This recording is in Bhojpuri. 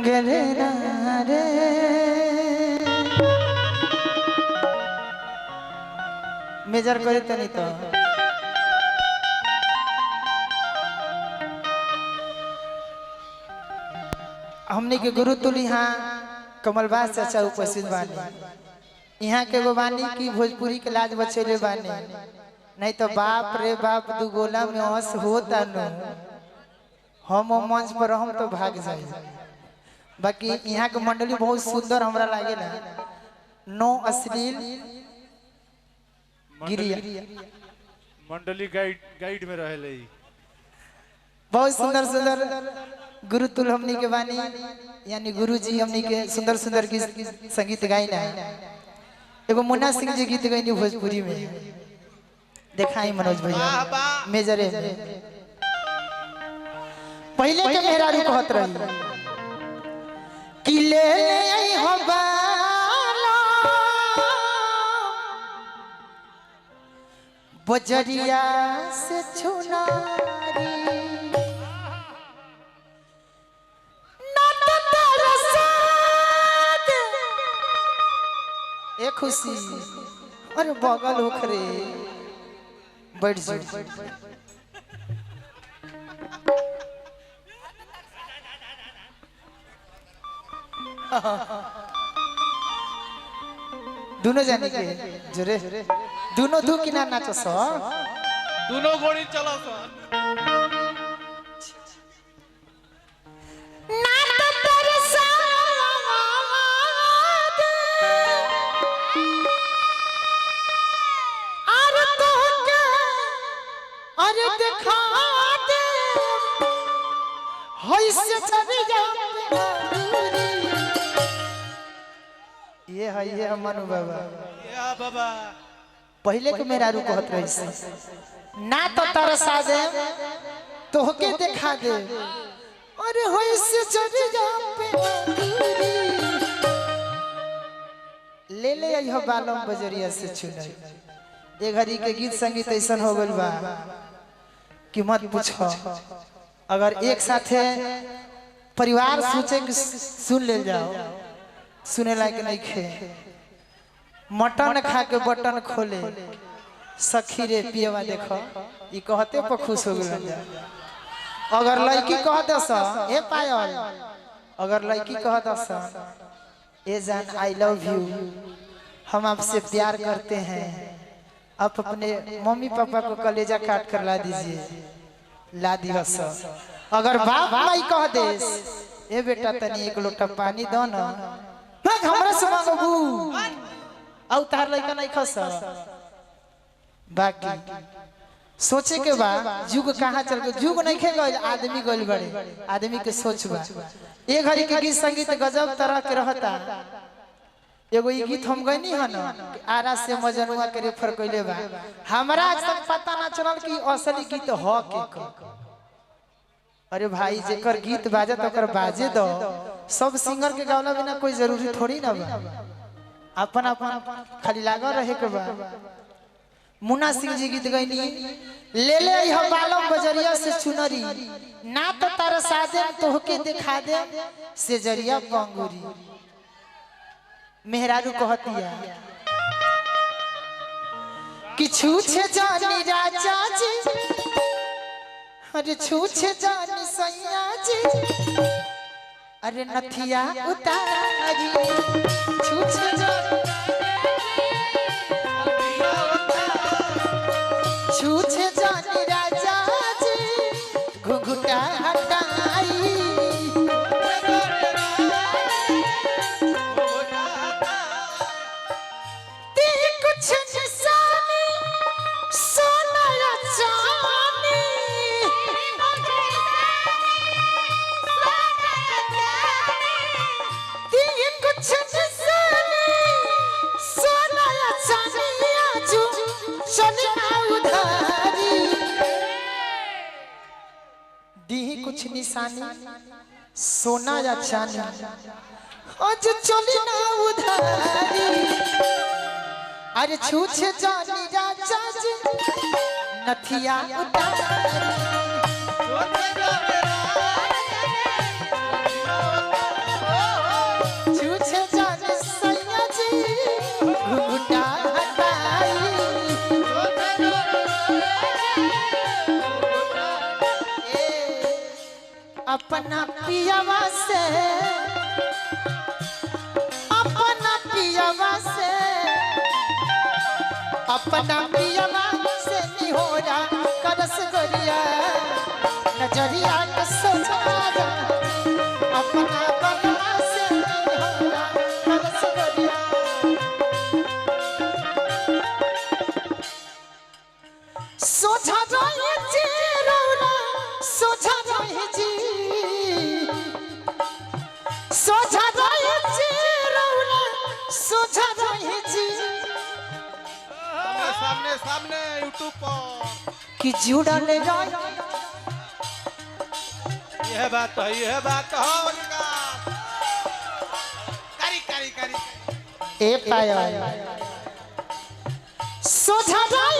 रे रे मेजर करे तनी तो हमने के गुरु तुल यहाँ कमलबास चाचा उपस्थित बानी। यहाँ के बानी की भोजपुरी के लाज बचेले बानी, नहीं तो बाप रे बाप दू गोला में हंस होता नु हम मंच पर हम तो भाग जाए। बाकी यहाँ के मंडली बहुत सुंदर हमरा लागे ना, नो अश्लील गिरिया मंडली गाइड में रहे बहुत सुंदर सुंदर गुरु तुल हमनी के बानी, यानी गुरु जी हमनी के सुंदर सुंदर संगीत गाई ना। एगो मुन्ना सिंह जी गीत गाई भोजपुरी में, देखाई मनोज भैया मेजरे में। पहले के मेहरारू कहत रही कि ले हो बाला बजरिया से छुनारी ए खुशी अरे बगल होखरे बैठ जा। दोनों जाने के जोरे दोनों दू किनार नाचो सो, दोनों गोड़ी चलो सो। अरे दिखा दे होइसे छवि ये है ये मनु बाबा बाबा पहले के मेरा रू कहत रही से ना तो तरसा दे तोहके दिखा दे अरे होइसे छवि ले ले यह बालम बजरिया से चुनाई। ए घड़ी के गीत संगीत ऐसा हो गइल बा कि मत पूछो। अगर एक साथे परिवार सोचे कि सुन ले जाओ, सुने लायक नहीं खे। मटन खा के बटन खोले सखी रे पियवा देखो ई कहते पर खुश हो गइल। अगर लड़की कह दस ए पायल, अगर लड़की कह दस ए जान आई लव यू, हम आपसे प्यार करते हैं, आप अपने मम्मी पापा को कलेजा काट कर ला दीजिए, ला दिया सब। अगर बाप माई कह दे ए बेटा तनी एक लोटा पानी दो ना, मैं हमरा से मांगबू औ तार लइका नहीं खस। बाकी सोचे के बा जुग कहां चल गए, जुग नहीं खे गइल, आदमी गइल बड़े, आदमी के सोच बा। ए घड़ी के गीत संगीत गजब तरह के रहता। एगो ई गीत हम गइनी ह न आरा से मजनुआ के रेफर कइले बा, हमरा आज तक पता ना चलल कि असली गीत ह के। अरे भाई जेकर गीत बाजत ओकर बाजे दो, सब सिंगर के गावला बिना कोई जरूरी थोड़ी ना बा, अपन अपन खाली लागल रहे के बा। मुन्ना सिंह जी गीत गइनी ले ले यह बालम बजरिया से चुनरी, ना तो तारा सादे तोहके दिखा दे से जरिया पंगुरी। मेहरारू कहतिया कि छूछे जानी राजा जी, अरे छूछे जानी सैया जी, अरे नथिया उतारी छूछे जानी, छूछे जानी राजा जी घुघुटा हटाई। कुछ निशानी सोना या चांदी आज चली ना उधारी। अरे छूछे जानी राजा जी नथिया उतारी, अपना पियावा से अपना पियावा से अपना पियावा से निहोरा करस गोरिया नजरिया के सोचा अपना बलवा से निहोरा करस गोरिया सोचा रहे जी रौरा सोचा रहे जी सोचा रहे जी रौरा सोचा रहे जी सामने सामने यूट्यूब पर कि जुड़ल रहे यह बात है उनका करी ए पाया सोचा रहे